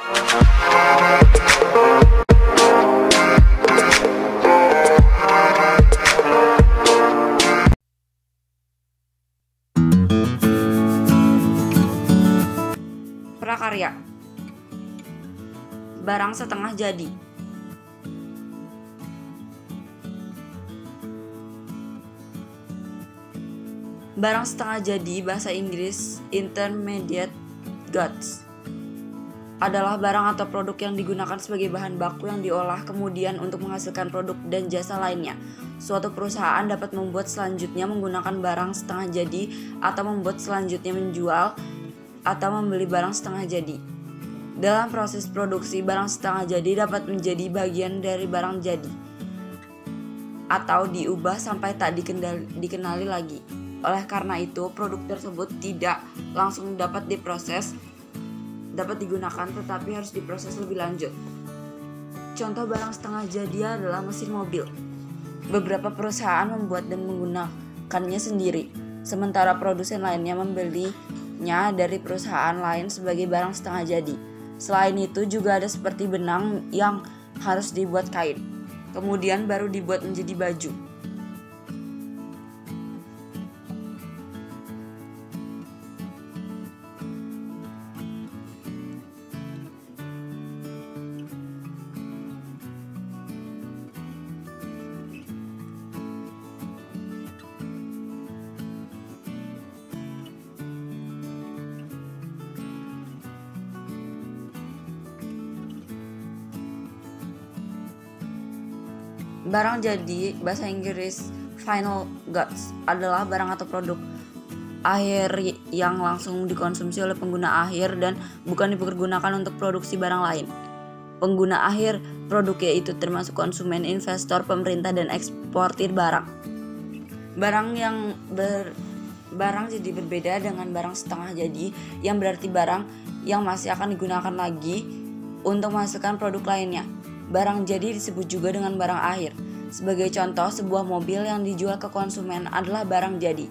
Prakarya. Barang setengah jadi. Barang setengah jadi bahasa Inggris intermediate goods adalah barang atau produk yang digunakan sebagai bahan baku yang diolah kemudian untuk menghasilkan produk dan jasa lainnya. Suatu perusahaan dapat membuat selanjutnya menggunakan barang setengah jadi atau membuat selanjutnya menjual atau membeli barang setengah jadi. Dalam proses produksi, barang setengah jadi dapat menjadi bagian dari barang jadi atau diubah sampai tak dikenali lagi. Oleh karena itu, produk tersebut tidak langsung dapat diproses, dapat digunakan, tetapi harus diproses lebih lanjut. Contoh barang setengah jadi adalah mesin mobil. Beberapa perusahaan membuat dan menggunakannya sendiri, sementara produsen lainnya membelinya dari perusahaan lain sebagai barang setengah jadi. Selain itu juga ada seperti benang yang harus dibuat kain, kemudian baru dibuat menjadi baju. Barang jadi bahasa Inggris final goods adalah barang atau produk akhir yang langsung dikonsumsi oleh pengguna akhir dan bukan dipergunakan untuk produksi barang lain. Pengguna akhir produk yaitu termasuk konsumen, investor, pemerintah, dan eksportir barang. Barang jadi berbeda dengan barang setengah jadi, yang berarti barang yang masih akan digunakan lagi untuk menghasilkan produk lainnya. Barang jadi disebut juga dengan barang akhir. Sebagai contoh, sebuah mobil yang dijual ke konsumen adalah barang jadi.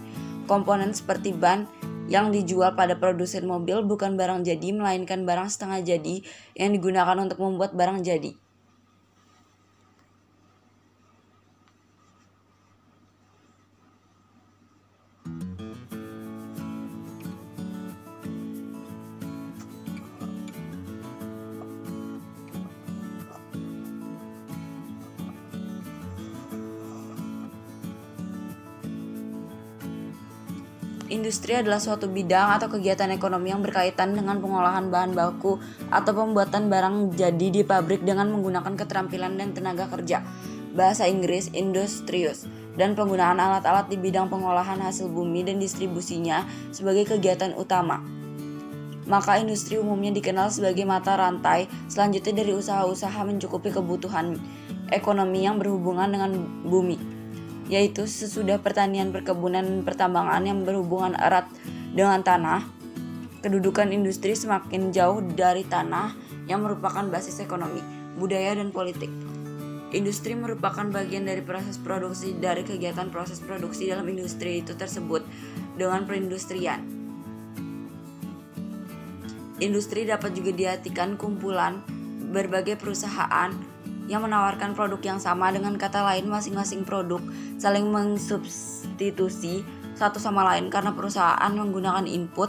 Komponen seperti ban yang dijual pada produsen mobil bukan barang jadi, melainkan barang setengah jadi yang digunakan untuk membuat barang jadi. Industri adalah suatu bidang atau kegiatan ekonomi yang berkaitan dengan pengolahan bahan baku atau pembuatan barang jadi di pabrik dengan menggunakan keterampilan dan tenaga kerja. Bahasa Inggris industrious, dan penggunaan alat-alat di bidang pengolahan hasil bumi dan distribusinya sebagai kegiatan utama. Maka industri umumnya dikenal sebagai mata rantai selanjutnya dari usaha-usaha mencukupi kebutuhan ekonomi yang berhubungan dengan bumi, yaitu sesudah pertanian, perkebunan, dan pertambangan yang berhubungan erat dengan tanah. Kedudukan industri semakin jauh dari tanah yang merupakan basis ekonomi, budaya, dan politik. Industri merupakan bagian dari proses produksi dari kegiatan proses produksi dalam industri itu tersebut dengan perindustrian. Industri dapat juga diartikan kumpulan berbagai perusahaan yang menawarkan produk yang sama, dengan kata lain masing-masing produk saling mensubstitusi satu sama lain karena perusahaan menggunakan input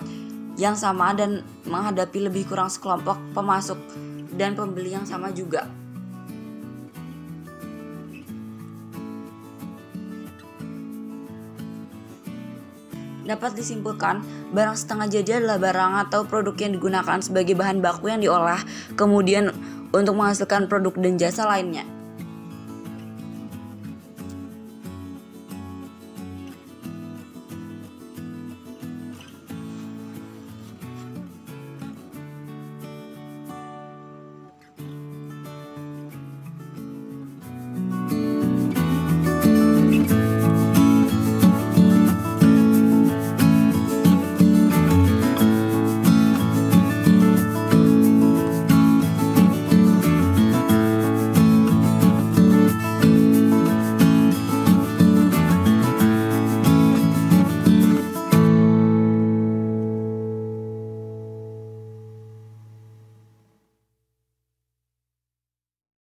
yang sama dan menghadapi lebih kurang sekelompok pemasok dan pembeli yang sama juga. Dapat disimpulkan, barang setengah jadi adalah barang atau produk yang digunakan sebagai bahan baku yang diolah kemudian untuk menghasilkan produk dan jasa lainnya.